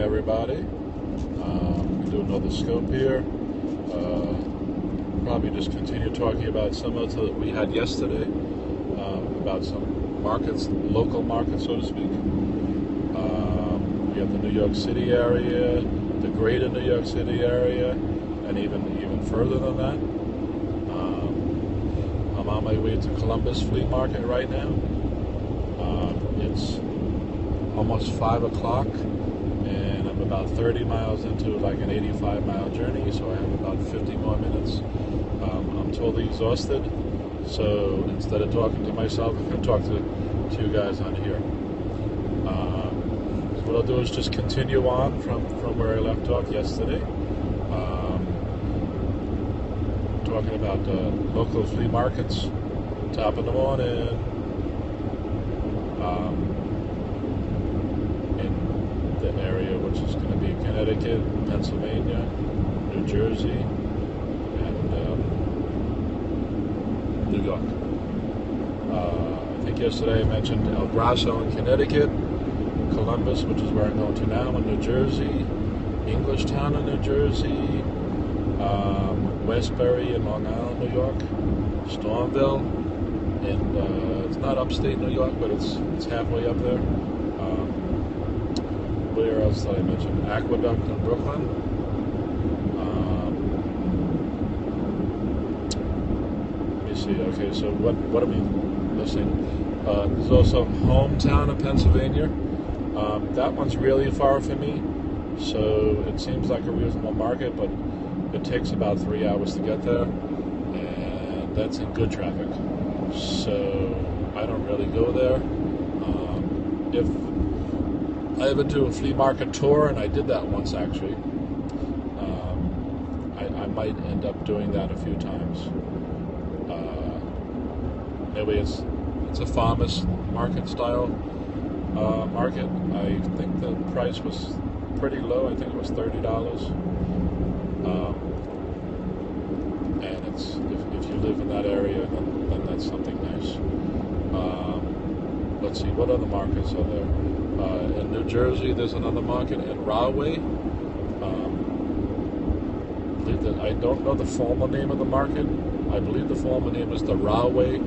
everybody. We do another scope here. Probably just continue talking about similar to that we had yesterday, about some markets, local markets, so to speak. We have the New York City area, the greater New York City area, and even further than that. I'm on my way to Columbus Flea Market right now. It's almost 5 o'clock, and I'm about 30 miles into like an 85-mile journey, so I have about 50 more minutes. I'm totally exhausted, so instead of talking to myself, I'm going to talk to you guys on here. So what I'll do is just continue on from where I left off yesterday, talking about local flea markets, top of the morning. In the area, which is going to be Connecticut, Pennsylvania, New Jersey, and New York. I think yesterday I mentioned El Grasso in Connecticut, Columbus, which is where I'm going to now, in New Jersey, Englishtown in New Jersey, Westbury in Long Island, New York, Stormville, and it's not upstate New York, but it's halfway up there. Where else did I mention? Aqueduct in Brooklyn. Let me see. Okay, so what are we missing? There's also Hometown in Pennsylvania. That one's really far from me, so it seems like a reasonable market, but it takes about 3 hours to get there, and that's in good traffic. So I don't really go there. If I ever do a flea market tour, and I did that once actually, I might end up doing that a few times. Anyway, it's a farmer's market style market. I think the price was pretty low. I think it was $30. And it's if you live in that area, then that's something nice. Let's see, what other markets are there? In New Jersey, there's another market in Rahway. I don't know the formal name of the market. I believe the formal name is the Rahway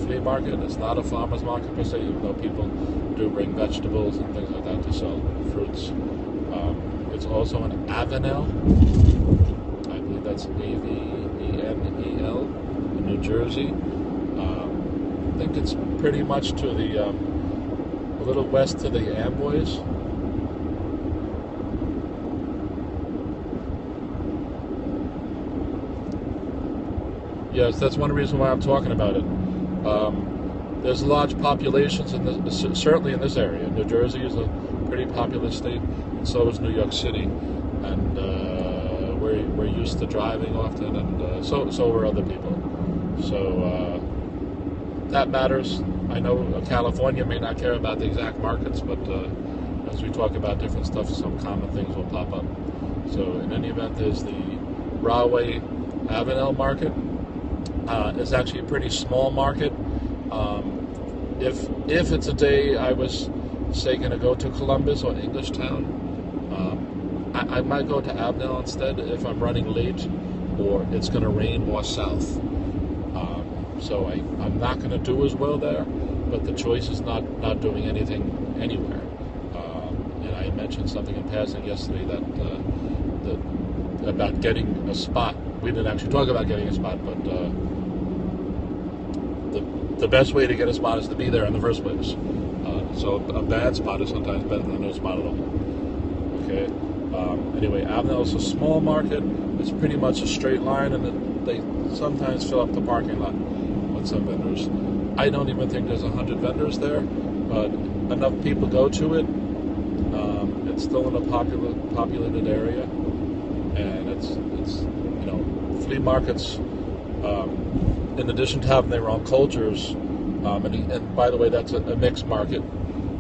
Flea Market. It's not a farmer's market per se, even though people do bring vegetables and things like that to sell, fruits. It's also in Avenel. I believe that's Avenel in New Jersey. I think it's pretty much to the a little west to the Amboys. Yes, that's one reason why I'm talking about it. There's large populations in this, certainly in this area. New Jersey is a pretty populous state, and so is New York City. And we're used to driving often, and so are other people. So that matters. I know California may not care about the exact markets, but as we talk about different stuff, some common things will pop up. So in any event, there's the Rahway Avenel market. It's actually a pretty small market. If it's a day I was, say, going to go to Columbus or Englishtown, I might go to Avenel instead if I'm running late or it's going to rain more south. So I'm not going to do as well there, but the choice is not doing anything anywhere. And I mentioned something in passing yesterday that about getting a spot. We didn't actually talk about getting a spot, but the best way to get a spot is to be there in the first place. So a bad spot is sometimes better than no spot at all. Okay. Anyway, Avenel is a small market. It's pretty much a straight line, and they sometimes fill up the parking lot with some vendors. I don't even think there's 100 vendors there, but enough people go to it. It's still in a populated area, and it's flea markets. In addition to having their own cultures, and by the way, that's a mixed market,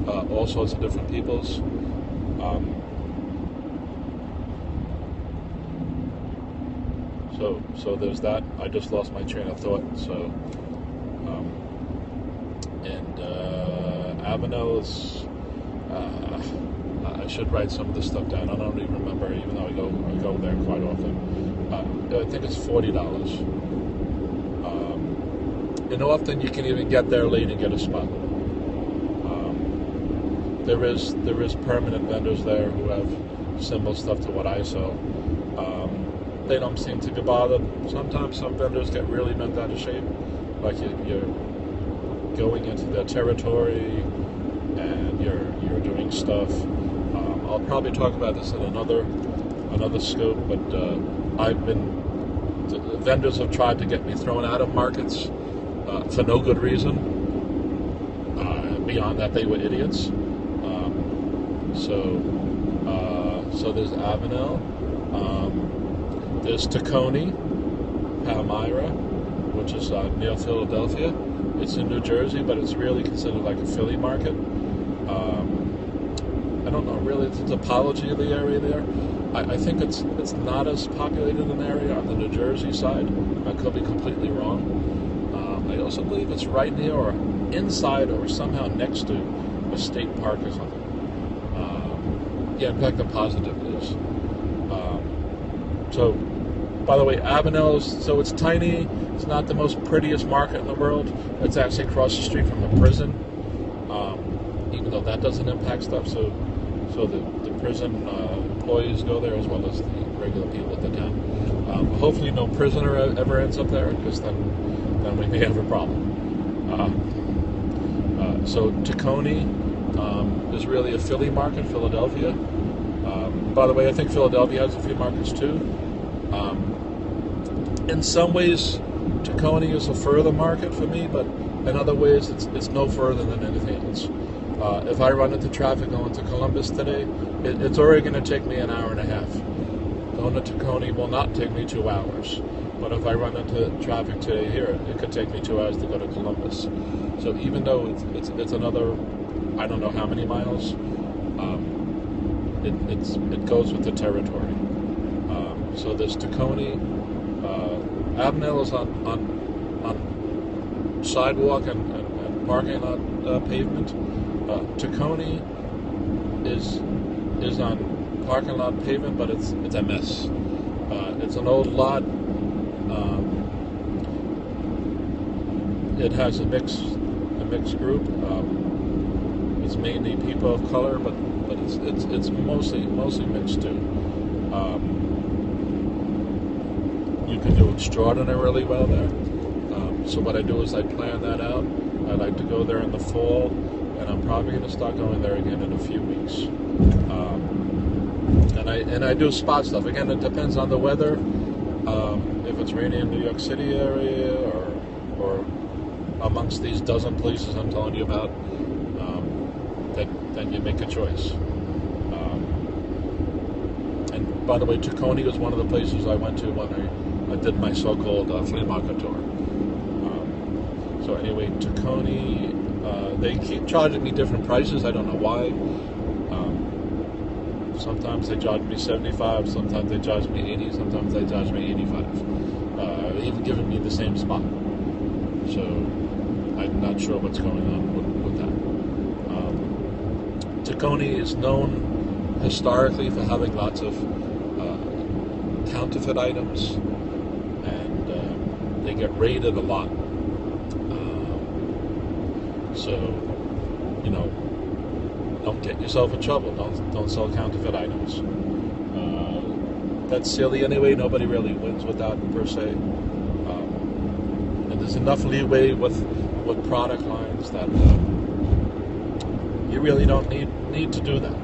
all sorts of different peoples. So there's that. I just lost my train of thought. So, and Avenel is, I should write some of this stuff down. I don't even remember, even though I go there quite often. I think it's $40. And often you can even get there late and get a spot. There is permanent vendors there who have similar stuff to what I sell. They don't seem to be bothered. Sometimes some vendors get really bent out of shape, like you're going into their territory and you're doing stuff. I'll probably talk about this in another scope, but vendors have tried to get me thrown out of markets for no good reason. Beyond that, they were idiots. So there's Avenel, there's Tacony, Palmyra, which is near Philadelphia. It's in New Jersey, but it's really considered like a Philly market. I don't know really the topology of the area there. I think it's not as populated an area on the New Jersey side. I could be completely wrong. I also believe it's right near or inside or somehow next to a state park or something. Yeah, in fact, I'm positive it is. So, by the way, Avenel's, so it's tiny. It's not the most prettiest market in the world. It's actually across the street from a prison, even though that doesn't impact stuff. So the prison employees go there as well as the regular people at the town. Hopefully no prisoner ever ends up there, because then we may have a problem. So Tacony is really a Philly market, Philadelphia. By the way, I think Philadelphia has a few markets too. In some ways, Tacony is a further market for me, but in other ways, it's no further than anything else. If I run into traffic going to Columbus today, it's already going to take me an hour and a half. Going to Tacony will not take me 2 hours. But if I run into traffic today here, it could take me 2 hours to go to Columbus. So even though it's another, I don't know how many miles, it goes with the territory. So there's Tacony. Avenel is on sidewalk and parking lot pavement. Tacony is on parking lot pavement, but it's a mess. It's an old lot. It has a mixed group. It's mainly people of color, but it's mostly mixed too. You can do extraordinarily well there. So what I do is I plan that out. I like to go there in the fall, and I'm probably going to start going there again in a few weeks. And I do spot stuff. Again, it depends on the weather. If it's raining in New York City area or amongst these dozen places I'm telling you about, then you make a choice. And by the way, Tacony was one of the places I went to when I did my so-called flea market tour. So anyway, Tacony, they keep charging me different prices. I don't know why. Sometimes they charge me $75, sometimes they charge me $80, sometimes they charge me $85. Even giving me the same spot. So I'm not sure what's going on with that. Tacony is known historically for having lots of counterfeit items, and they get raided a lot. So, don't get yourself in trouble. Don't sell counterfeit items. That's silly anyway. Nobody really wins with that per se. And there's enough leeway with product lines that you really don't need to do that.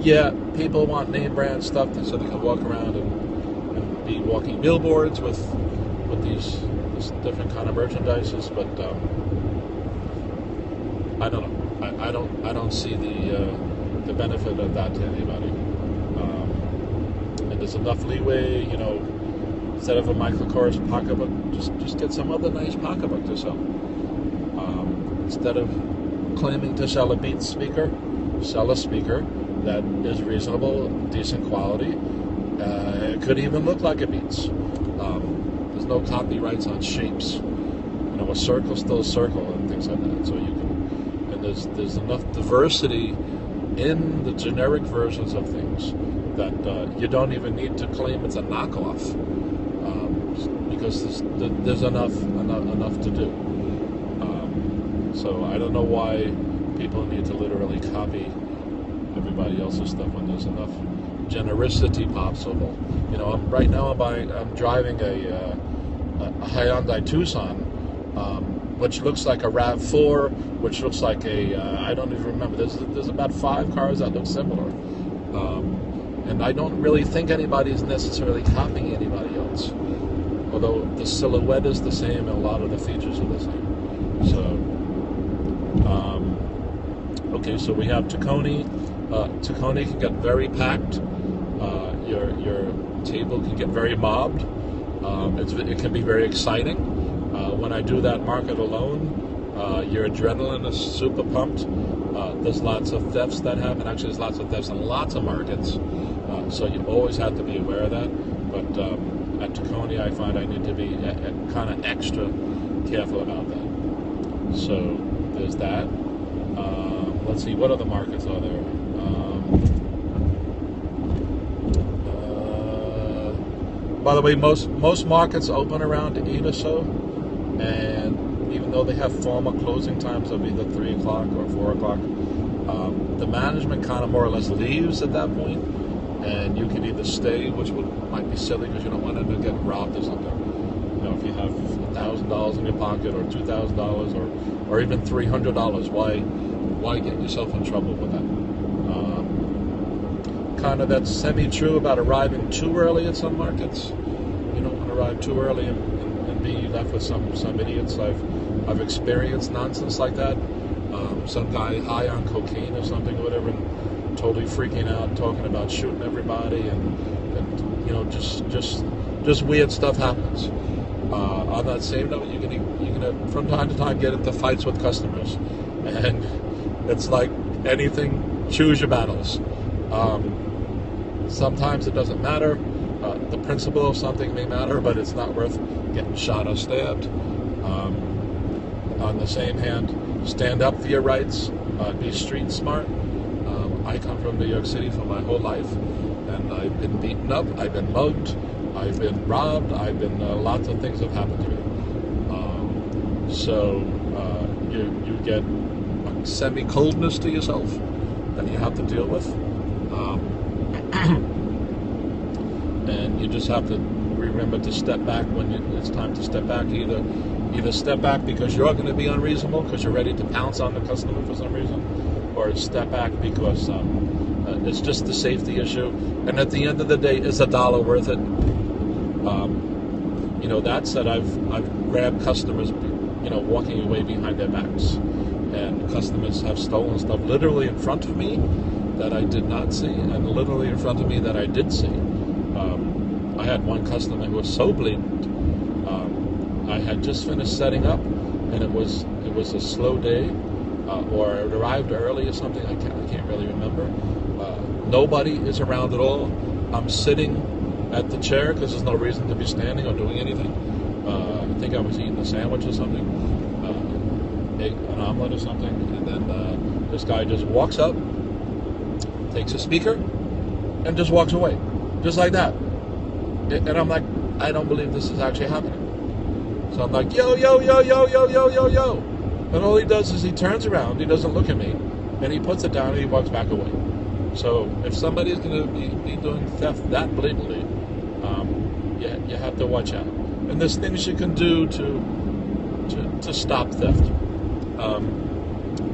Yeah, people want name brand stuff so they can walk around and be walking billboards with these different kind of merchandises, but I don't know. I don't see the benefit of that to anybody. And there's enough leeway, instead of a Michael Kors pocketbook, just get some other nice pocketbook to sell. Instead of claiming to sell a Beats speaker, sell a speaker that is reasonable, decent quality. It could even look like a Beats. There's no copyrights on shapes. A circle's still a circle and things like that. So you can, and there's enough diversity in the generic versions of things that you don't even need to claim it's a knockoff, because there's enough to do. So I don't know why people need to literally copy everybody else's stuff when there's enough genericity possible. You know, right now I'm driving a Hyundai Tucson, which looks like a RAV4, which looks like I don't even remember. There's about 5 cars that look similar, and I don't really think anybody's necessarily copying anybody else. Although the silhouette is the same and a lot of the features are the same. So, okay, so we have Tacony. Tacony can get very packed. Your table can get very mobbed. It can be very exciting. When I do that market alone, your adrenaline is super pumped. There's lots of thefts that happen. Actually, there's lots of thefts in lots of markets. So you always have to be aware of that. But at Tacony, I find I need to be kind of extra careful about that. So there's that. Let's see, what other markets are there? By the way, most markets open around 8 or so, and even though they have formal closing times of either 3 o'clock or 4 o'clock, the management kind of more or less leaves at that point, and you can either stay, which might be silly because you don't want to end up getting robbed or something. You know, if you have $1,000 in your pocket or $2,000 or even $300, why get yourself in trouble with that? Kind of that's semi-true about arriving too early at some markets. You don't want to arrive too early and be left with some idiots. I've experienced nonsense like that. Some guy high on cocaine or something or whatever, and totally freaking out, talking about shooting everybody, and you know, just weird stuff happens. On that same note, you're gonna from time to time get into fights with customers, and it's like anything, choose your battles. Sometimes it doesn't matter. The principle of something may matter, but it's not worth getting shot or stabbed. On the same hand, stand up for your rights. Be street smart. I come from New York City for my whole life, and I've been beaten up, I've been mugged, I've been robbed, lots of things have happened to me. So you get a semi-coldness to yourself that you have to deal with. And you just have to remember to step back when it's time to step back. Either step back because you're going to be unreasonable, because you're ready to pounce on the customer for some reason, or step back because it's just a safety issue. And at the end of the day, is $1 worth it? You know, that said, I've grabbed customers, you know, walking away behind their backs, and customers have stolen stuff literally in front of me that I did not see, and literally in front of me that I did see. I had one customer who was so blatant. I had just finished setting up, and it was a slow day, or it arrived early or something. I can't really remember. Nobody is around at all. I'm sitting at the chair because there's no reason to be standing or doing anything. I think I was eating a sandwich or something, an omelet or something, and then this guy just walks up, takes a speaker, and just walks away, just like that. And I'm like, I don't believe this is actually happening. So I'm like, yo, yo, yo, yo, yo, yo, yo, yo. And all he does is he turns around, he doesn't look at me, and he puts it down and he walks back away. So if somebody's going to be doing theft that blatantly, you have to watch out. And there's things you can do to stop theft.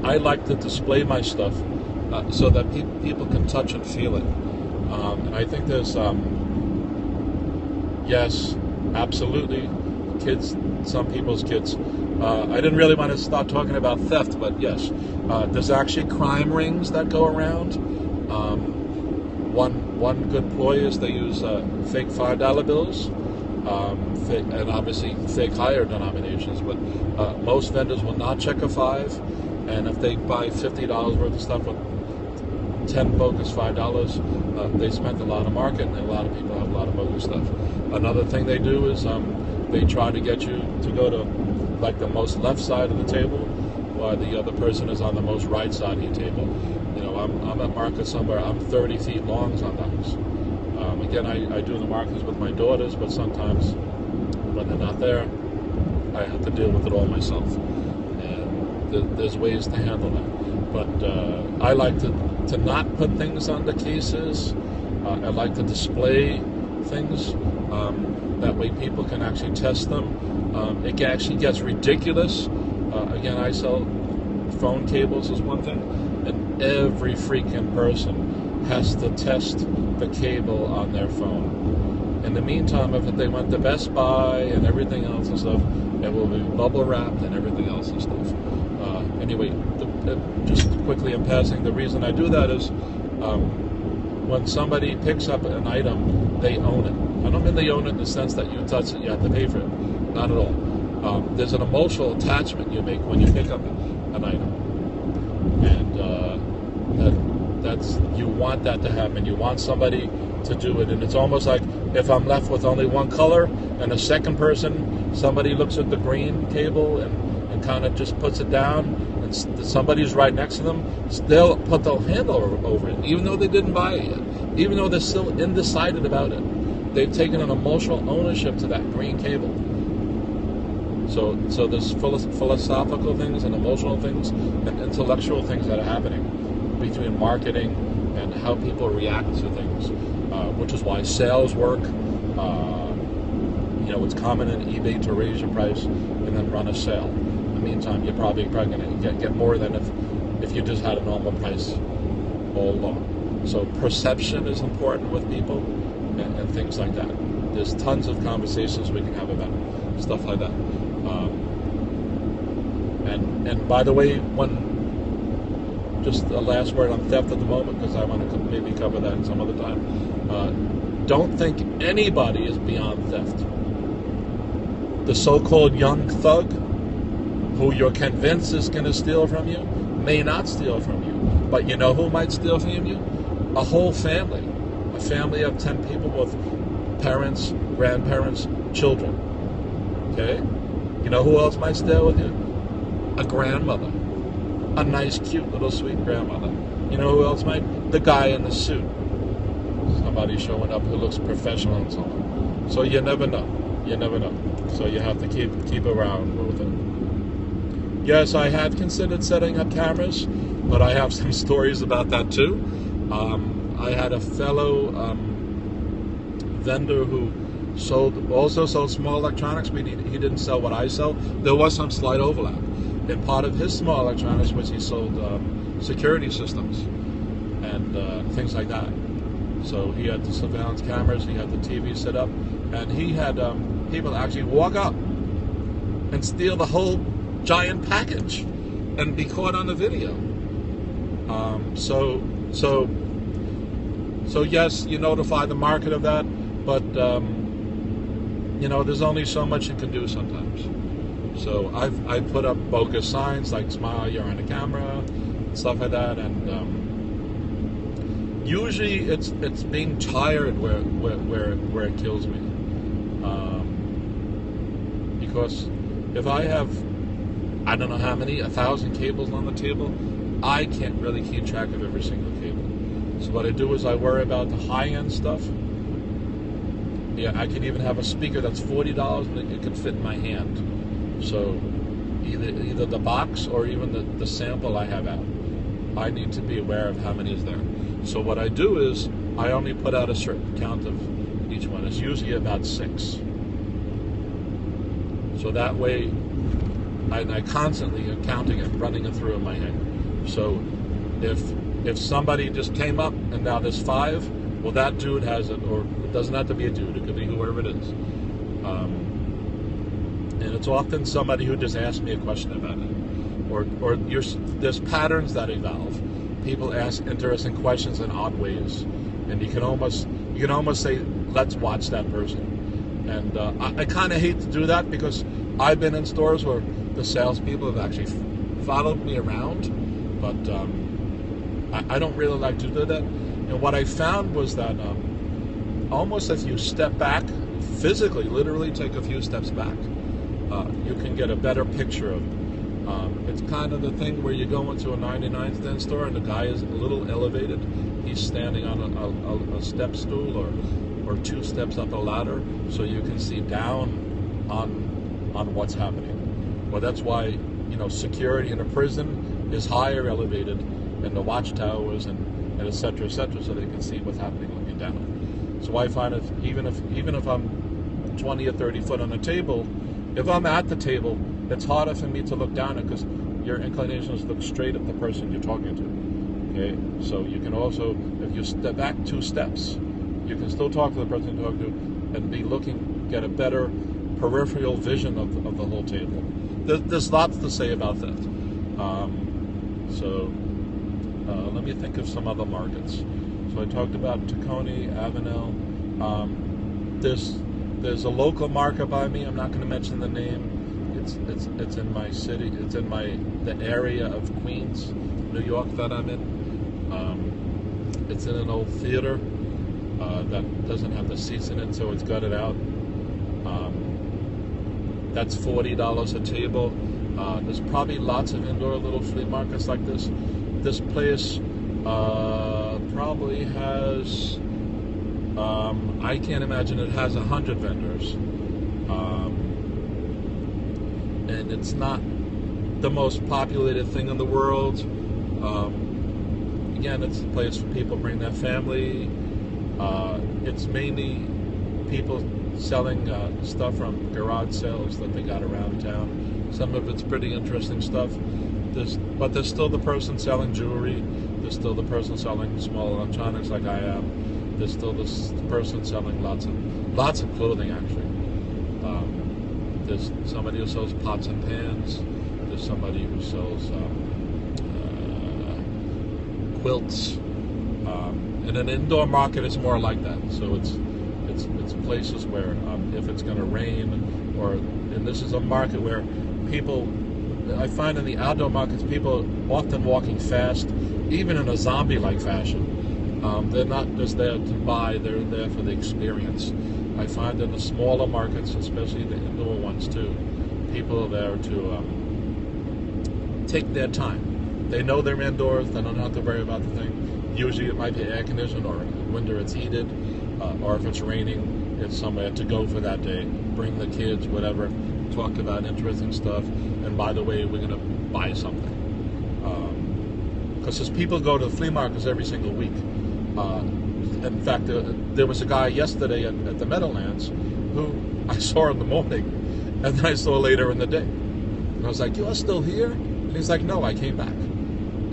I like to display my stuff so that people can touch and feel it. And I think there's, yes, absolutely, kids, some people's kids. I didn't really want to start talking about theft, but yes, there's actually crime rings that go around. One good ploy is they use fake $5 bills, and obviously fake higher denominations, but most vendors will not check a 5, and if they buy $50 worth of stuff with 10 bogus $5, they spent a lot of market, and a lot of people have a lot of bogus stuff. Another thing they do is they try to get you to go to like the most left side of the table, while the other person is on the most right side of your table. You know, I'm at markets somewhere, I'm 30 feet long sometimes. Again, I do the markets with my daughters, but sometimes when they're not there, I have to deal with it all myself. And there's ways to handle that. But I like to not put things on the cases. I like to display things. That way people can actually test them. It actually gets ridiculous. Again, I sell phone cables is one thing, and every freaking person has to test the cable on their phone. In the meantime, if they went to Best Buy and everything else and stuff, it will be bubble wrapped and everything else and stuff. Anyway, just quickly in passing, the reason I do that is when somebody picks up an item, they own it. I don't mean they own it in the sense that you touch it, you have to pay for it. Not at all. There's an emotional attachment you make when you pick up an item. And that's you want that to happen. You want somebody to do it. And it's almost like if I'm left with only one color and a second person, somebody looks at the green cable and kind of just puts it down, and somebody's right next to them, they'll put the handle over it, even though they didn't buy it yet, even though they're still undecided about it. They've taken an emotional ownership to that green cable. So there's philosophical things and emotional things and intellectual things that are happening between marketing and how people react to things, which is why sales work. It's common in eBay to raise your price and then run a sale. In the meantime, you're probably going to get more than if you just had a normal price all along. So perception is important with people and things like that. There's tons of conversations we can have about stuff like that. And by the way, just a last word on theft at the moment, because I want to maybe cover that some other time. Don't think anybody is beyond theft. The so-called young thug, who you're convinced is going to steal from you, may not steal from you. But you know who might steal from you? A whole family. A family of 10 people with parents, grandparents, children. Okay? You know who else might steal with you? A grandmother. A nice, cute, little, sweet grandmother. You know who else might? The guy in the suit. Somebody showing up who looks professional and so on. So you never know. You never know. So you have to keep around with it. Yes, I have considered setting up cameras, but I have some stories about that too. I had a fellow vendor who also sold small electronics, but he didn't sell what I sell. There was some slight overlap. In part of his small electronics, which he sold security systems and things like that. So he had the surveillance cameras, he had the TV set up, and he had people actually walk up and steal the whole giant package and be caught on the video. So yes, you notify the market of that, but there's only so much you can do sometimes. So I put up bogus signs like "Smile, you're on the camera," stuff like that, and usually it's being tired where it kills me, because if I have I don't know how many 1,000 cables on the table, I can't really keep track of every single cable. So what I do is I worry about the high-end stuff. Yeah, I can even have a speaker that's $40, but it can fit in my hand. So either the box or even the sample I have out, I need to be aware of how many is there. So what I do is I only put out a certain count of each one. It's usually about 6. So that way I constantly am counting it, running it through in my head. So if somebody just came up and now there's 5, well, that dude has it, or it doesn't have to be a dude, it could be whoever it is. And it's often somebody who just asks me a question about it. Or there's patterns that evolve. People ask interesting questions in odd ways. And you can almost say, let's watch that person. And I kind of hate to do that, because I've been in stores where the salespeople have actually followed me around. But I don't really like to do that. And what I found was that almost if you step back, physically, literally take a few steps back, you can get a better picture It's kind of the thing where you go into a 99 cent store and the guy is a little elevated. He's standing on a step stool or 2 steps up a ladder, so you can see down on what's happening. Well, that's why security in a prison is higher elevated in the watchtowers and et cetera, so they can see what's happening looking down. So I find even if I'm 20 or 30 foot on a table, if I'm at the table, it's harder for me to look down it because your inclination is to look straight at the person you're talking to. Okay, so you can also, if you step back 2 steps, you can still talk to the person you're talking to and be looking, get a better peripheral vision of the whole table. There's lots to say about that. Let me think of some other markets. So I talked about Tacony, Avenel. There's a local market by me. I'm not going to mention the name. It's in my city. It's in the area of Queens, New York that I'm in. It's in an old theater that doesn't have the seats in it, so it's gutted out. That's $40 a table. There's probably lots of indoor little flea markets like this. This place probably has, I can't imagine it has 100 vendors. And it's not the most populated thing in the world. Again, it's a place where people bring their family. It's mainly people selling stuff from garage sales that they got around town. Some of it's pretty interesting stuff. But there's still the person selling jewelry. There's still the person selling small electronics like I am. There's still this person selling lots of clothing actually. There's somebody who sells pots and pans. There's somebody who sells quilts. And an indoor market is more like that. So it's places where if it's going to rain, and this is a market where people, I find in the outdoor markets, people often walking fast, even in a zombie-like fashion. They're not just there to buy, they're there for the experience. I find in the smaller markets, especially the indoor ones too, people are there to take their time. They know they're indoors, they don't have to worry about the thing. Usually it might be air conditioned, or in winter it's heated, or if it's raining, it's somewhere to go for that day. Bring the kids, whatever, talk about interesting stuff, and by the way, we're going to buy something. Because as people go to the flea markets every single week, in fact, there was a guy yesterday at the Meadowlands who I saw in the morning, and then I saw later in the day. And I was like, "You are still here?" And he's like, "No, I came back."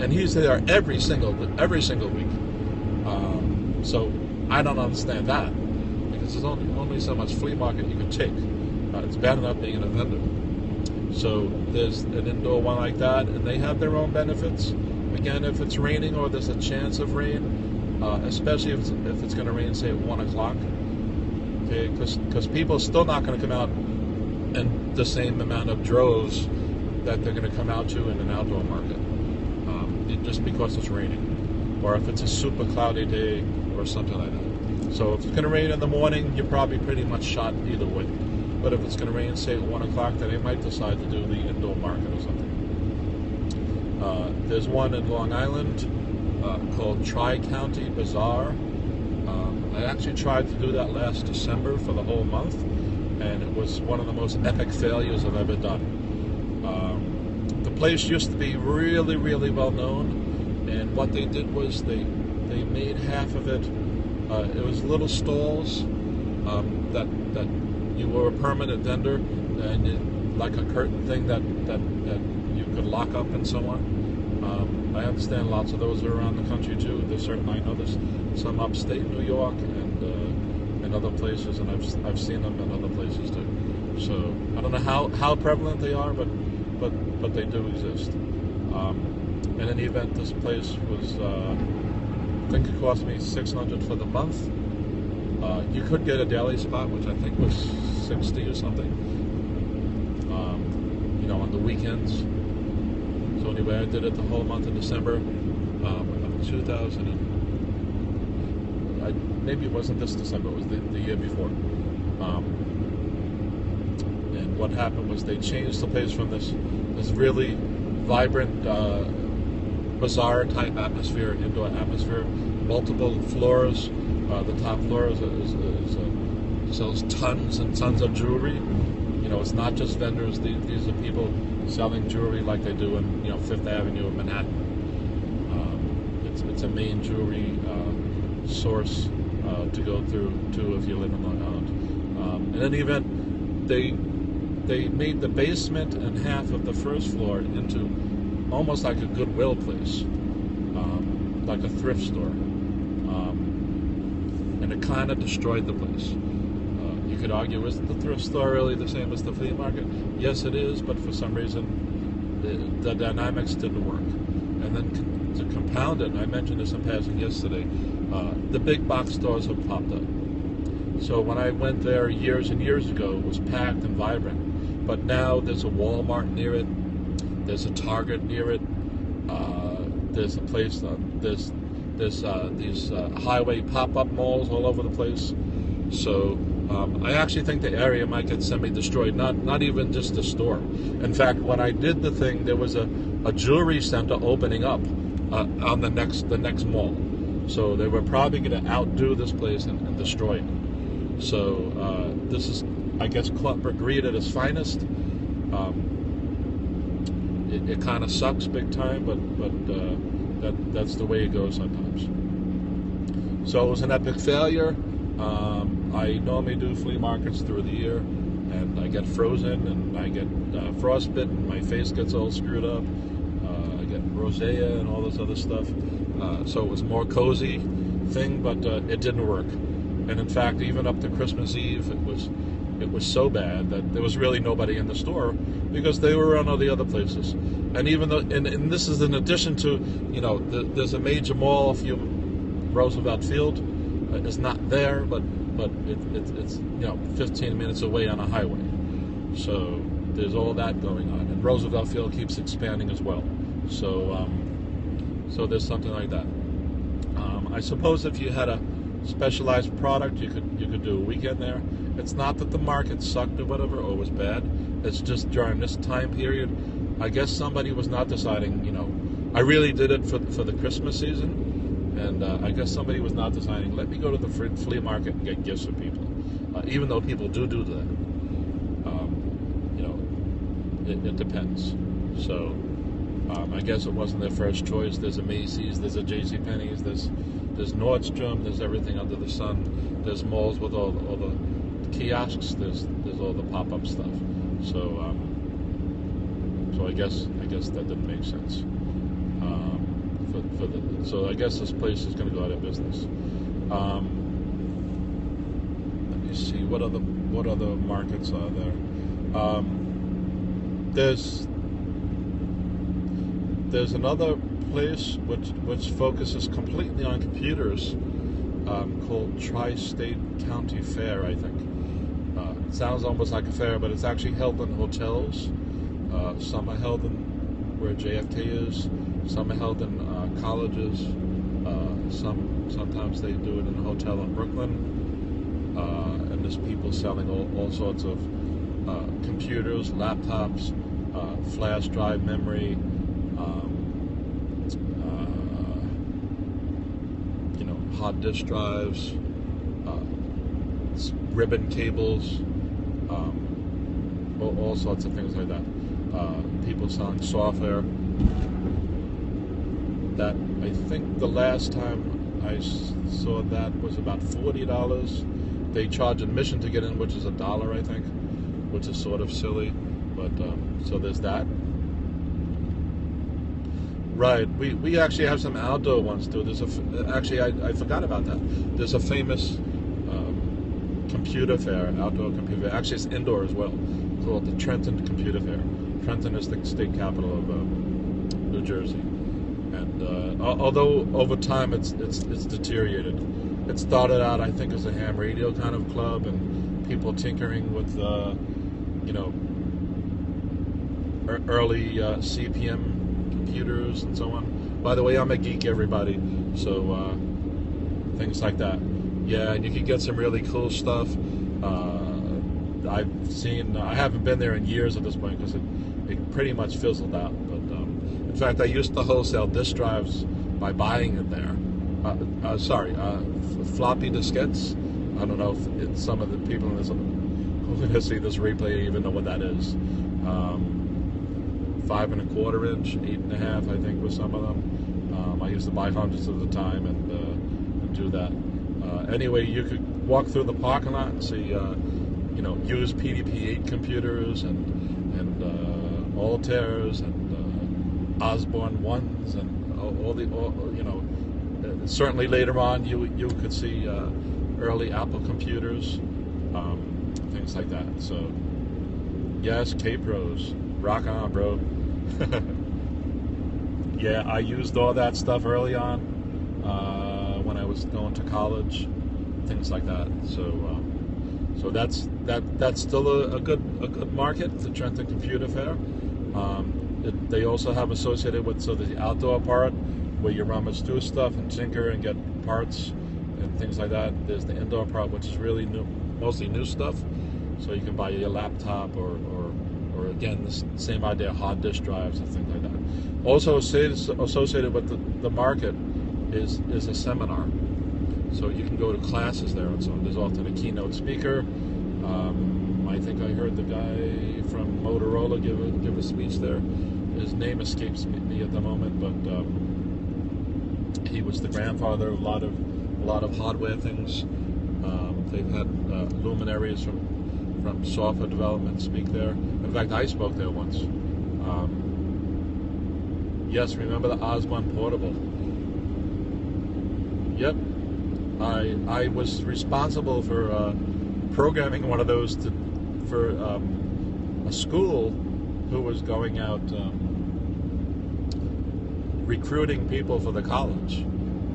And he's there every single week. So I don't understand that, because there's only so much flea market you can take. It's bad enough being in a vendor. So there's an indoor one like that, and they have their own benefits. Again, if it's raining or there's a chance of rain, especially if it's going to rain, say at 1 o'clock, okay, because people are still not going to come out in the same amount of droves that they're going to come out to in an outdoor market, just because it's raining, or if it's a super cloudy day or something like that. So if it's going to rain in the morning, you're probably pretty much shot either way. But if it's going to rain, say at 1 o'clock, then they might decide to do the indoor market or something. There's one in Long Island called Tri-County Bazaar. I actually tried to do that last December for the whole month, and it was one of the most epic failures I've ever done. The place used to be really, really well known, and what they did was they made half of it. It was little stalls that you were a permanent vendor, and like a curtain thing that you could lock up and so on. I understand lots of those are around the country too. There's certainly, I know there's some upstate New York and other places, and I've seen them in other places too. So I don't know how prevalent they are, but they do exist. In any event, this place was, I think it cost me $600 for the month. You could get a daily spot, which I think was $60 or something, on the weekends. So anyway, I did it the whole month of December of 2000. Maybe it wasn't this December, it was the year before. And what happened was they changed the place from this really vibrant, bazaar type atmosphere into an atmosphere, multiple floors. The top floor sells tons and tons of jewelry. You know, it's not just vendors. These are people selling jewelry like they do in, you know, Fifth Avenue in Manhattan. It's a main jewelry source to go through to if you live in Long Island. In any event, they made the basement and half of the first floor into almost like a Goodwill place, like a thrift store, and it kind of destroyed the place. You could argue, isn't the thrift store really the same as the flea market? Yes, it is, but for some reason the dynamics didn't work. And then to compound it, and I mentioned this in passing yesterday, the big box stores have popped up. So when I went there years and years ago, it was packed and vibrant. But now there's a Walmart near it, there's a Target near it, there's a place, there's these highway pop-up malls all over the place. So I actually think the area might get semi-destroyed, not even just the store. In fact, when I did the thing, there was a jewelry center opening up on the next mall. So they were probably going to outdo this place and destroy it. So this is, I guess, Clumper Greed at its finest. It kind of sucks big time, but that's the way it goes sometimes. So it was an epic failure. I normally do flea markets through the year, and I get frozen, and I get frostbitten, my face gets all screwed up, I get rosacea and all this other stuff. So it was a more cozy thing, but it didn't work. And in fact, even up to Christmas Eve, it was so bad that there was really nobody in the store because they were on all the other places. And even though, and this is in addition to, you know, there's a major mall, Roosevelt Field is not there, but it's you know 15 minutes away on a highway. So there's all that going on, and Roosevelt Field keeps expanding as well. So so there's something like that. I suppose if you had a specialized product, you could do a weekend there. It's not that the market sucked or whatever or was bad. It's just during this time period, I guess somebody was not deciding. You know, I really did it for the Christmas season, and I guess somebody was not deciding. Let me go to the flea market and get gifts for people, even though people do that. You know, it depends. So I guess it wasn't their first choice. There's a Macy's, there's a JCPenney's, there's Nordstrom, there's everything under the sun. There's malls with all the kiosks. There's all the pop-up stuff. So so I guess that didn't make sense. So I guess this place is going to go out of business. Let me see what other markets are there. There's another place which focuses completely on computers, called Tri-State County Fair, I think. It sounds almost like a fair, but it's actually held in hotels. Some are held in where JFK is. Some are held in colleges. Sometimes they do it in a hotel in Brooklyn. And there's people selling all sorts of computers, laptops, flash drive memory, hard disk drives, ribbon cables, all sorts of things like that. People selling software. That, I think the last time I saw that was about $40. They charge admission to get in, which is $1, I think, which is sort of silly. But so there's that. Right. We actually have some outdoor ones too. Actually I forgot about that. There's a famous computer fair, outdoor computer fair. Actually, it's indoor as well. It's called the Trenton Computer Fair. Trenton is the state capital of New Jersey. And although over time it's deteriorated. It started out, I think, as a ham radio kind of club and people tinkering with early CPM computers and so on. By the way, I'm a geek, everybody. So things like that. Yeah, and you can get some really cool stuff. I've seen. I haven't been there in years at this point because it pretty much fizzled out. But in fact, I used to wholesale disk drives by buying it there. Floppy diskettes. I don't know if some of the people in this who are going to see this replay even know what that is. 5 1/4 inch, 8 1/2, I think, with some of them. I used to buy hundreds at the time and do that. Anyway, you could walk through the parking lot and see, used pt4 computers and Altairs and Osborne ones and certainly later on you could see early Apple computers, things like that. So yes, K-Pros, rock on, bro. Yeah, I used all that stuff early on when I was going to college, things like that. So that's still a good market, the Trenton Computer Fair. They also have associated with the outdoor part where you rummage through stuff and tinker and get parts and things like that. There's the indoor part, which is really new, mostly new stuff. So you can buy your laptop or again, the same idea, hard disk drives and things like that. Also associated with the market is a seminar. So you can go to classes there and so on. There's often a keynote speaker. I think I heard the guy from Motorola give a speech there. His name escapes me at the moment, but he was the grandfather of a lot of hardware things. They've had luminaries from software development speak there. In fact, I spoke there once. Yes, remember the Osborne Portable? Yep. I was responsible for programming one of those for a school who was going out recruiting people for the college,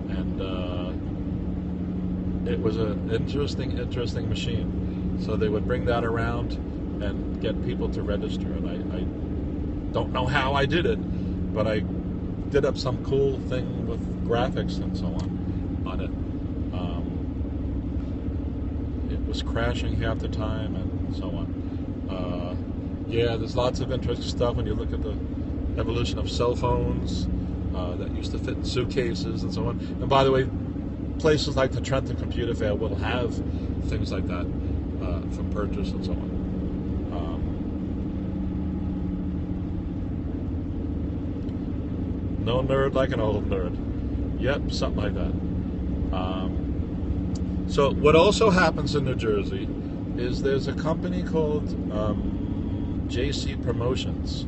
and it was an interesting machine. So they would bring that around and get people to register, and I don't know how I did it, but I did up some cool thing with graphics and so on it. It was crashing half the time and so on. Yeah, there's lots of interesting stuff when you look at the evolution of cell phones that used to fit in suitcases and so on. And by the way, places like the Trenton Computer Fair will have things like that for purchase and so on. No nerd like an old nerd. Yep, something like that. So what also happens in New Jersey is there's a company called JC Promotions,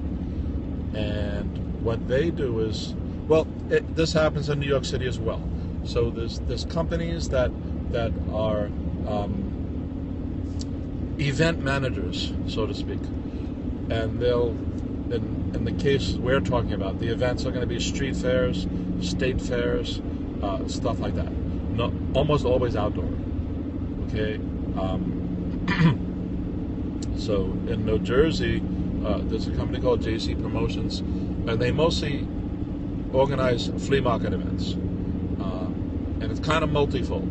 and what they do is, this happens in New York City as well. So there's companies that are event managers, so to speak, and they'll, in the case we're talking about, the events are going to be street fairs, state fairs, stuff like that. Not almost always outdoor. Okay. So in New Jersey, there's a company called JC Promotions, and they mostly organize flea market events, and it's kind of multifold.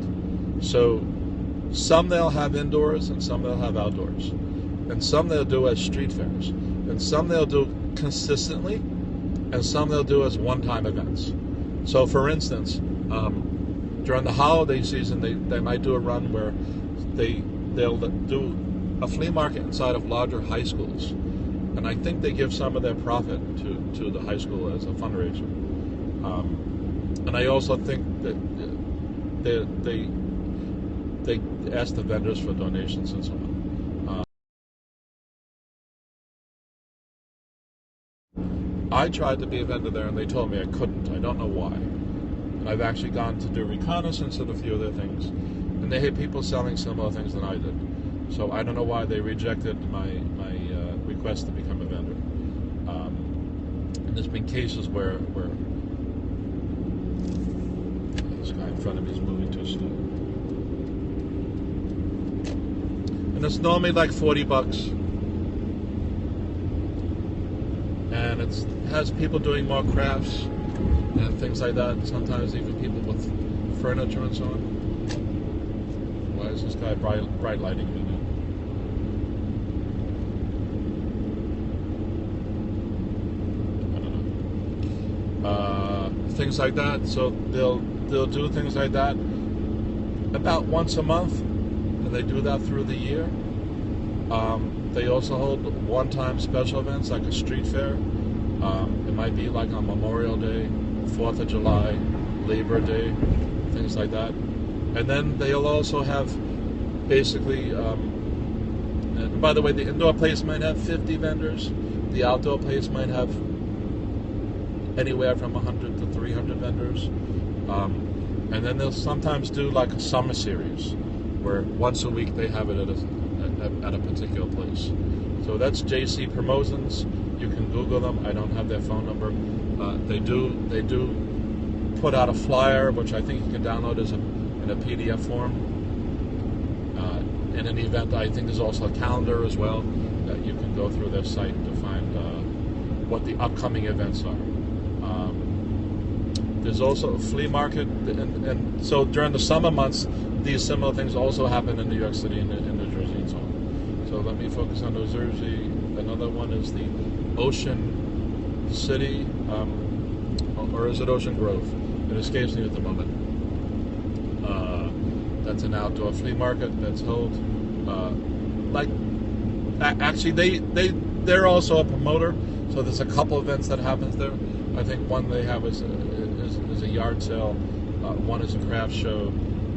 So some they'll have indoors, and some they'll have outdoors, and some they'll do as street fairs, and some they'll do consistently, and some they'll do as one-time events. So for instance, during the holiday season, they might do a run where they'll do a flea market inside of larger high schools, and I think they give some of their profit to the high school as a fundraiser. And I also think that they ask the vendors for donations and so on. I tried to be a vendor there, and they told me I couldn't. I don't know why. And I've actually gone to do reconnaissance at a few other things, and they had people selling similar things than I did. So I don't know why they rejected my request to become a vendor. And there's been cases where this guy in front of me is moving too slow. And it's normally like $40. And it has people doing more crafts and things like that. Sometimes even people with furniture and so on. Why is this guy bright lighting me now? things like that. So they'll do things like that about once a month, and they do that through the year. They also hold one-time special events like a street fair. It might be like on Memorial Day, 4th of July, Labor Day, things like that. And then they'll also have basically, and by the way, the indoor place might have 50 vendors. The outdoor place might have anywhere from 100 to 300 vendors. And then they'll sometimes do like a summer series where once a week they have it at a particular place. So that's JC Promotions. You can Google them. I don't have their phone number. They do put out a flyer, which I think you can download in a PDF form. In an event, I think there's also a calendar as well that you can go through their site to find what the upcoming events are. There's also a flea market, and so during the summer months, these similar things also happen in New York City and in New Jersey and so on. So let me focus on New Jersey. Another one is the Ocean City, or is it Ocean Grove? It escapes me at the moment. That's an outdoor flea market that's held. Actually, they're also a promoter. So there's a couple events that happens there. I think one they have is a yard sale. One is a craft show,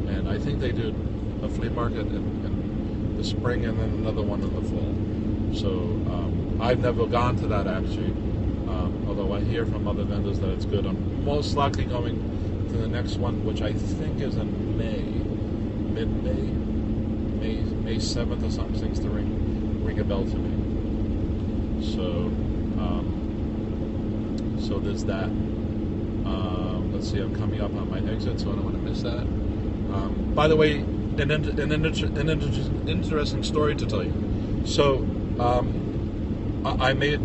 and I think they do a flea market in the spring and then another one in the fall. So I've never gone to that actually, although I hear from other vendors that it's good. I'm most likely going to the next one, which I think is in mid-May, May 7th or something. Seems to ring a bell to me. So there's that. Let's see, I'm coming up on my exit, so I don't want to miss that. By the way, an interesting story to tell you. So I made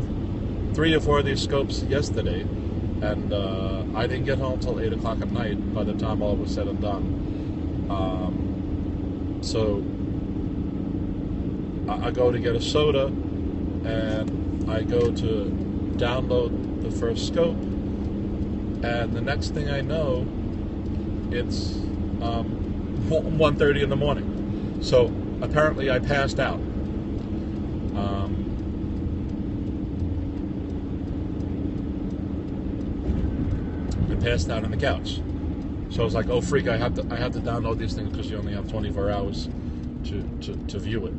3 or 4 of these scopes yesterday, and I didn't get home till 8 o'clock at night by the time all was said and done. So I go to get a soda, and I go to download the first scope, and the next thing I know, it's 1:30 in the morning. So apparently I passed out. I passed out on the couch. So I was like, "Oh freak! I have to download these things because you only have 24 hours to view it."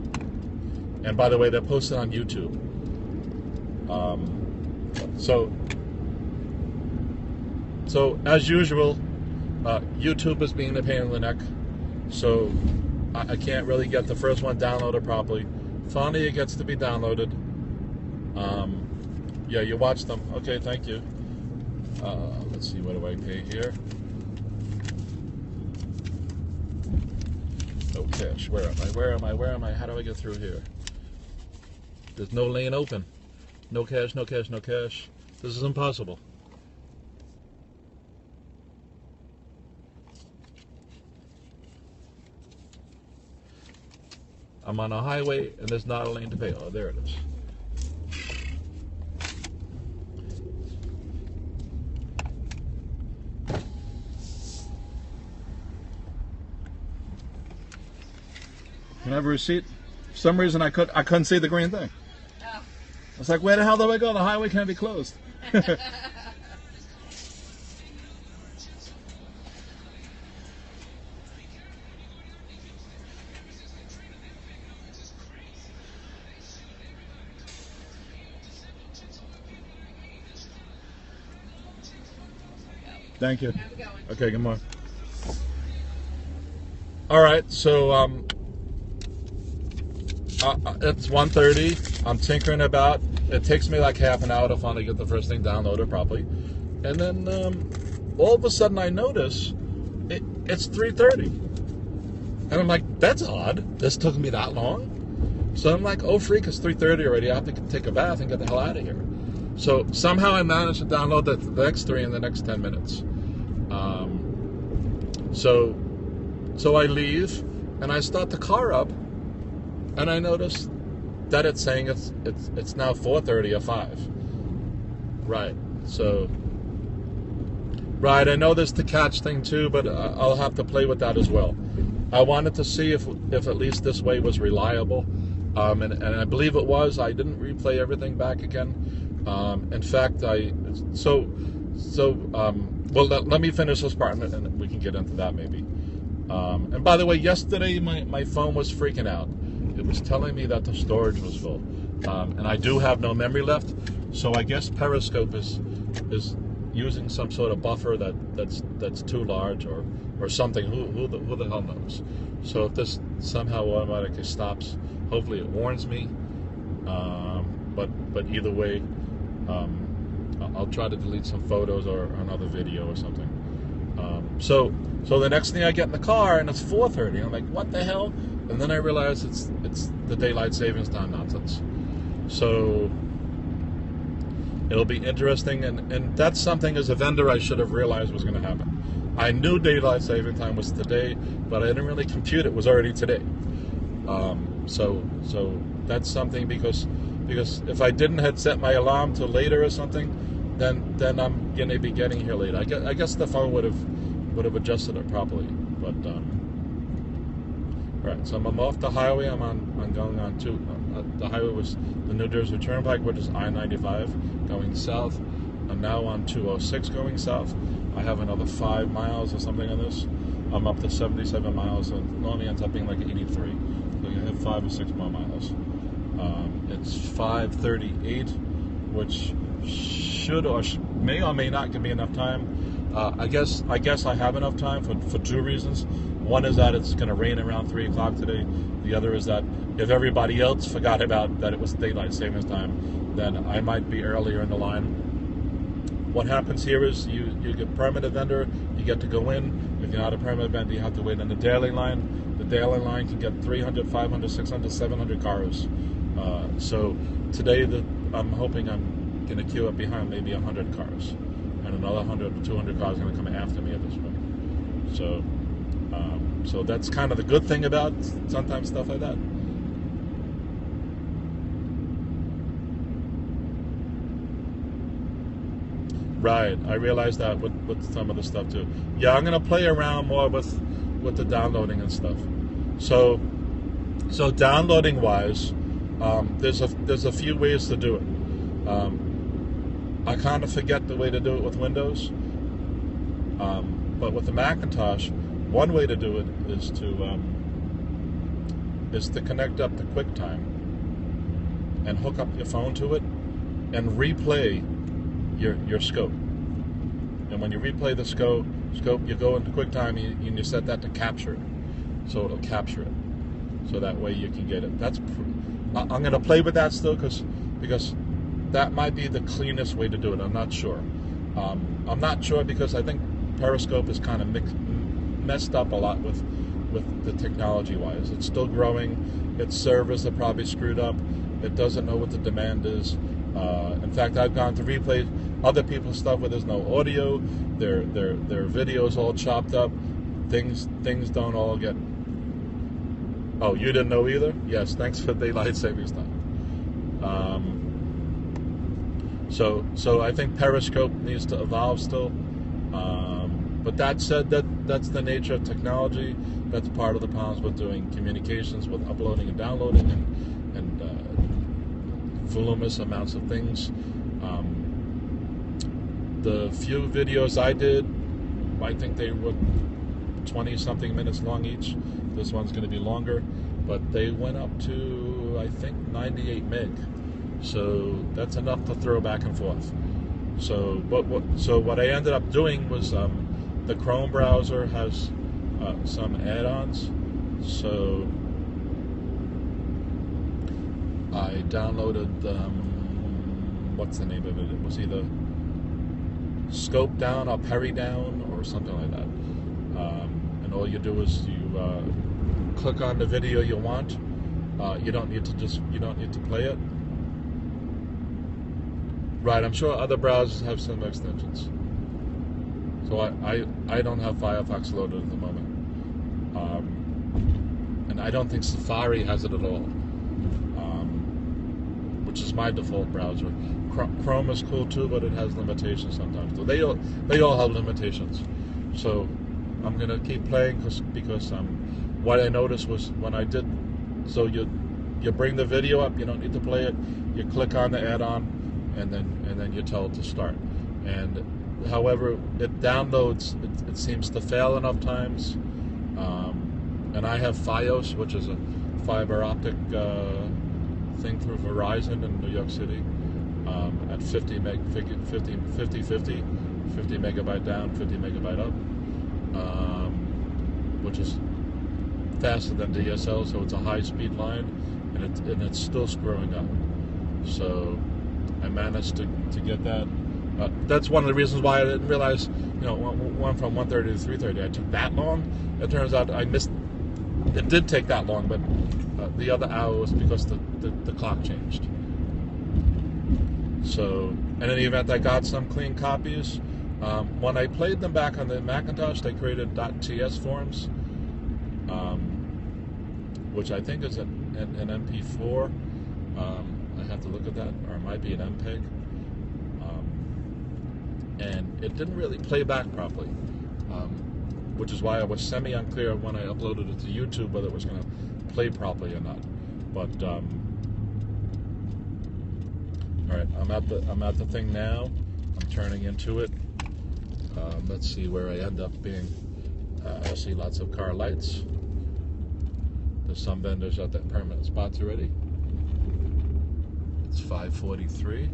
And by the way, they're posted on YouTube. So as usual, YouTube is being a pain in the neck. So I can't really get the first one downloaded properly. Finally, it gets to be downloaded. Yeah, you watched them. Okay, thank you. Let's see, what do I pay here? No cash. Where am I? How do I get through here? There's no lane open. No cash. This is impossible. I'm on a highway and there's not a lane to pay. Oh, there it is. Can I have a receipt? For some reason I couldn't see the green thing. Oh. I was like, where the hell do I go? The highway can't be closed. Thank you. Okay, good morning. All right, so it's 1:30. I'm tinkering about. It takes me like half an hour to finally get the first thing downloaded properly, and then all of a sudden I notice it's 3:30, and I'm like, that's odd. This took me that long. So I'm like, oh freak, it's 3:30 already. I have to take a bath and get the hell out of here. So somehow I managed to download the next 3 in the next 10 minutes. So I leave and I start the car up, and I notice that it's saying it's now 4:30 or 5. Right. So Right, I know there's the catch thing too, but I'll have to play with that as well. I wanted to see if at least this way was reliable, and I believe it was. I didn't replay everything back again. In fact, well, let me finish this part, and we can get into that maybe. And by the way, yesterday my phone was freaking out. It was telling me that the storage was full, and I do have no memory left. So I guess Periscope is using some sort of buffer that's too large or something. Who the hell knows? So if this somehow automatically stops, hopefully it warns me. But either way, I'll try to delete some photos or another video or something. So the next thing I get in the car and it's 4:30. I'm like, what the hell? And then I realize it's the daylight savings time nonsense. So it'll be interesting, and that's something as a vendor I should have realized was going to happen. I knew daylight saving time was today, but I didn't really compute it was already today. So that's something because if I didn't had set my alarm till later or something, then I'm going to be getting here late. I guess the phone would have adjusted it properly, but right. So I'm off the highway. I'm going on to the highway was the New Jersey Turnpike, which is I-95 going south. I'm now on 206 going south. I have another 5 miles or something on this. I'm up to 77 miles, and normally ends up being like 83. So you have 5 or 6 more miles. It's 5:38, which should or may not give me enough time. I guess I have enough time for two reasons. One is that it's going to rain around 3 o'clock today. The other is that if everybody else forgot about that it was daylight savings time, then I might be earlier in the line. What happens here is you get permanent vendor, you get to go in. If you're not a permanent vendor, you have to wait in the daily line. The daily line can get 300, 500, 600, 700 cars. So today I'm hoping I'm going to queue up behind maybe 100 cars. And another 100 or 200 cars are going to come after me at this point. So that's kind of the good thing about sometimes stuff like that. Right, I realized that with some of the stuff too. Yeah, I'm gonna play around more with the downloading and stuff. So downloading wise, there's a few ways to do it. I kind of forget the way to do it with Windows, but with the Macintosh, one way to do it is to connect up to QuickTime and hook up your phone to it and replay your scope. And when you replay the scope, you go into QuickTime and you set that to capture it, so it'll capture it. So that way you can get it. I'm going to play with that still because that might be the cleanest way to do it. I'm not sure. I'm not sure because I think Periscope is kind of messed up a lot with the technology-wise. It's still growing. Its servers are probably screwed up. It doesn't know what the demand is. In fact, I've gone to replay other people's stuff where there's no audio. Their videos all chopped up. Things don't all get. Oh, you didn't know either? Yes, thanks for daylight savings time. So I think Periscope needs to evolve still. But that said, that's the nature of technology. That's part of the problems with doing communications, with uploading and downloading and voluminous amounts of things. The few videos I did, I think they were 20-something minutes long each. This one's going to be longer, but they went up to, I think, 98 meg. So that's enough to throw back and forth. So what I ended up doing was the Chrome browser has some add-ons. So I downloaded what's the name of it? It was either Scope Down or Perry Down or something like that. And all you do is you click on the video you want. You don't need to play it. Right, I'm sure other browsers have some extensions. So I don't have Firefox loaded at the moment. And I don't think Safari has it at all. which is my default browser. Chrome is cool too, but it has limitations sometimes. So they all have limitations. So I'm gonna keep playing because what I noticed was when I did, so you bring the video up, you don't need to play it. You click on the add-on, and then you tell it to start. And however it downloads, it seems to fail enough times. And I have FiOS, which is a fiber optic thing through Verizon in New York City, at 50 megabyte down, 50 megabyte up, which is faster than DSL, so it's a high-speed line, and it's still screwing up. So I managed to get that. That's one of the reasons why I didn't realize, went from 1:30 to 3:30. I took that long. It turns out I missed. It did take that long, but the other hour was because the clock changed. So, in any event, I got some clean copies. When I played them back on the Macintosh, they created .ts forms, which I think is an MP4. I have to look at that, or it might be an MPEG. And it didn't really play back properly, which is why I was semi-unclear when I uploaded it to YouTube whether it was going to play properly or not. But all right, I'm at the thing now. I'm turning into it. Let's see where I end up being. I see lots of car lights. There's some vendors at the permanent spots already. It's 5:43.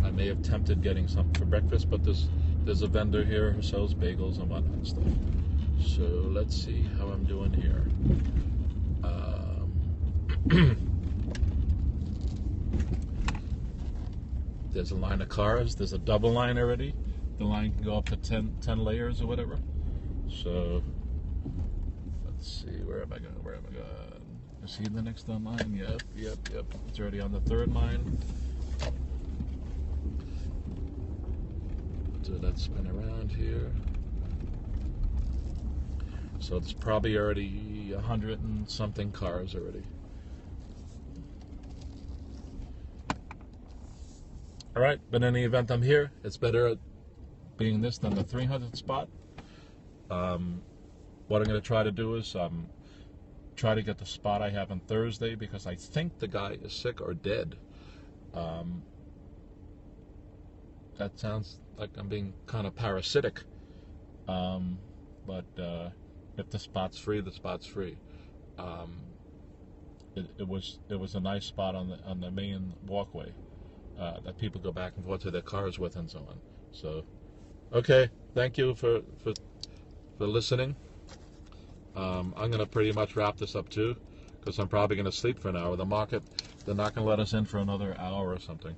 I may have tempted getting something for breakfast, but there's a vendor here who sells bagels and whatnot and stuff. So let's see how I'm doing here. There's a line of cars. There's a double line already. The line can go up to 10 layers or whatever. So let's see, where am I going? You see the next line? Yep. It's already on the third line. So let's spin around here. So it's probably already 100 and something cars already. All right, but in any event, I'm here. It's better at being this than the 300th spot. What I'm going to try to do is try to get the spot I have on Thursday, because I think the guy is sick or dead. That sounds like I'm being kind of parasitic, but if the spot's free, the spot's free. It was a nice spot on the main walkway that people go back and forth to their cars with and so on. So, okay, thank you for listening. I'm gonna pretty much wrap this up too, because I'm probably gonna sleep for an hour. The market, they're not gonna let us in for another hour or something.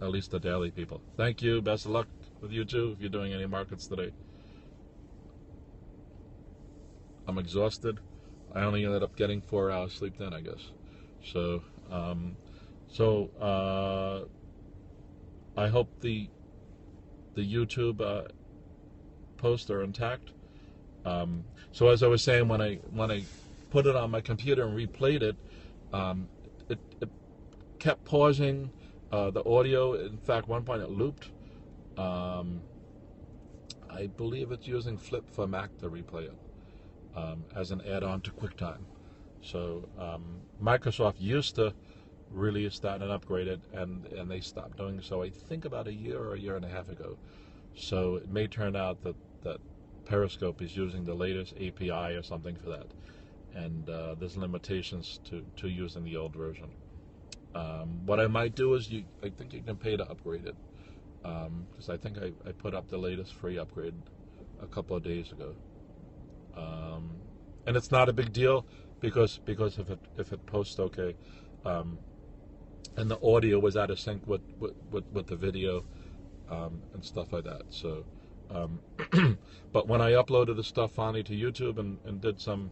At least the daily people. Thank you. Best of luck with you too if you're doing any markets today. I'm exhausted. I only ended up getting 4 hours sleep then, I guess. So, I hope the YouTube posts are intact. So as I was saying, when I put it on my computer and replayed it, it kept pausing. The audio, in fact, one point it looped. I believe it's using Flip for Mac to replay it as an add-on to QuickTime. So Microsoft used to release that and upgrade it, and they stopped doing so, I think, about a year or a year and a half ago. So it may turn out that Periscope is using the latest API or something for that, and there's limitations to using the old version. What I might do is I think you can pay to upgrade it, because I think I put up the latest free upgrade a couple of days ago, and it's not a big deal because if it posts okay, and the audio was out of sync with the video and stuff like that. So, but when I uploaded the stuff finally to YouTube and did some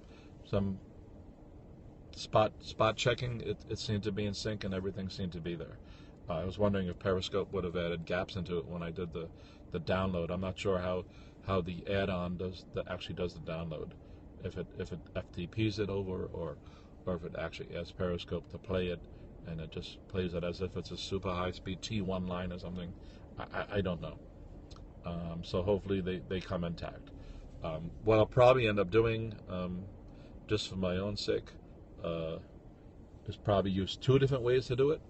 spot checking, it seemed to be in sync and everything seemed to be there. I was wondering if Periscope would have added gaps into it when I did the download. I'm not sure how the add-on actually does the download. If it FTPs it over, or if it actually asks Periscope to play it and it just plays it as if it's a super high-speed T1 line or something. I don't know. So hopefully they come intact. What I'll probably end up doing, just for my own sake, is probably use 2 different ways to do it.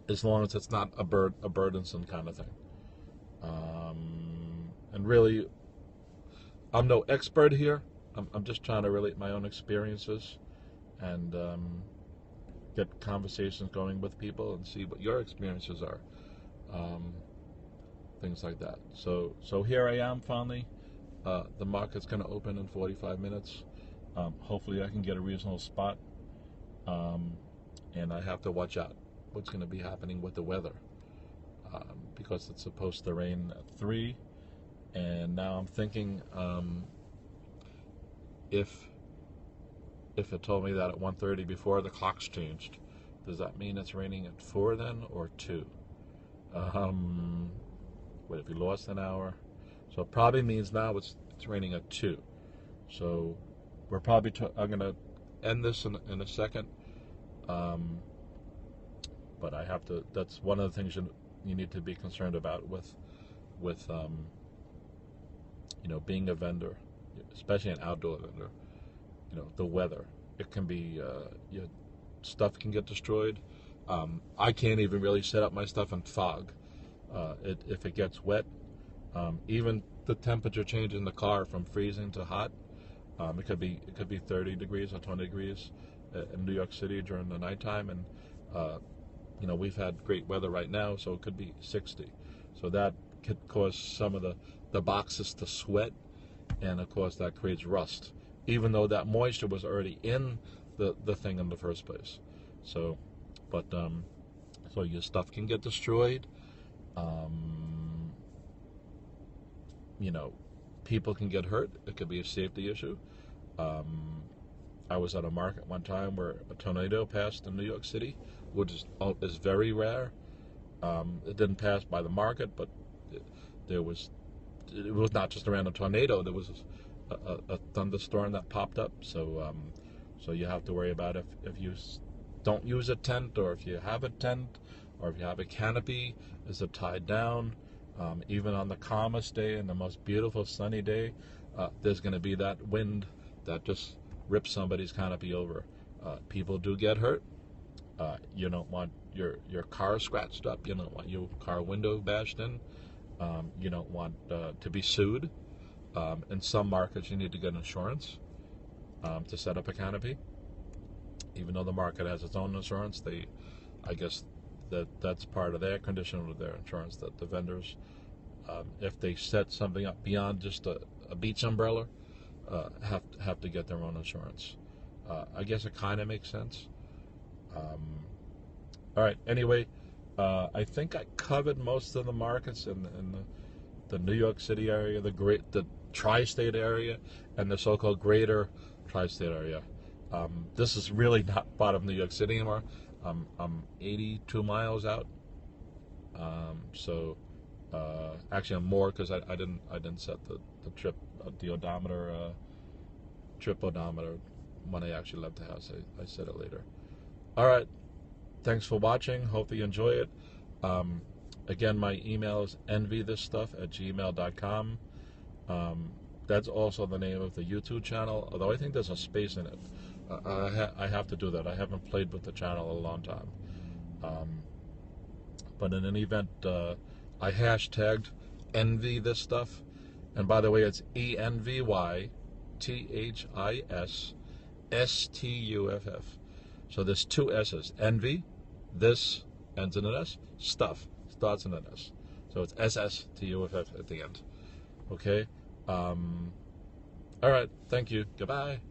As long as it's not a burdensome kind of thing. And really, I'm no expert here. I'm just trying to relate my own experiences and get conversations going with people and see what your experiences are. Things like that. So here I am finally. The market's going to open in 45 minutes. Hopefully I can get a reasonable spot. And I have to watch out what's going to be happening with the weather. Because it's supposed to rain at 3. And now I'm thinking, if it told me that at 1:30 before the clocks changed, does that mean it's raining at 4 then, or 2? What if you lost an hour? So it probably means now it's raining at 2. So we're probably I'm going to end this in a second. But I have to. That's one of the things you need to be concerned about with being a vendor, especially an outdoor vendor. The weather. It can be your stuff can get destroyed. I can't even really set up my stuff in fog. If it gets wet, even the temperature change in the car from freezing to hot. It could be 30 degrees or 20 degrees in New York City during the nighttime, and we've had great weather right now, so it could be 60. So that could cause some of the boxes to sweat, and of course that creates rust, even though that moisture was already in the thing in the first place. So your stuff can get destroyed. People can get hurt. It could be a safety issue. I was at a market one time where a tornado passed in New York City, which is very rare. It didn't pass by the market, but it was not just around a tornado. There was a thunderstorm that popped up. So you have to worry about if you don't use a tent, or if you have a tent, or if you have a canopy, is it tied down? Even on the calmest day and the most beautiful sunny day, there's going to be that wind that just rips somebody's canopy over. People do get hurt. You don't want your car scratched up. You don't want your car window bashed in. You don't want to be sued. In some markets, you need to get insurance to set up a canopy. Even though the market has its own insurance, I guess that's part of their condition with their insurance, that the vendors, if they set something up beyond just a beach umbrella, have to get their own insurance. I guess it kind of makes sense. All right. Anyway, I think I covered most of the markets in the New York City area, the tri-state area, and the so-called greater tri-state area. This is really not part of New York City anymore. I'm 82 miles out. Actually, I'm more, because I didn't set the odometer, trip odometer when I actually left the house. I set it later. All right. Thanks for watching. Hope you enjoy it. Again, my email is envythisstuff@gmail.com. That's also the name of the YouTube channel, although I think there's a space in it. I have to do that. I haven't played with the channel in a long time. But in any event, I hashtagged envy this stuff. And by the way, it's ENVYTHISSTUFF. So there's 2 S's. Envy, this ends in an S. Stuff starts in an S. So it's SSTUFF at the end. Okay? All right. Thank you. Goodbye.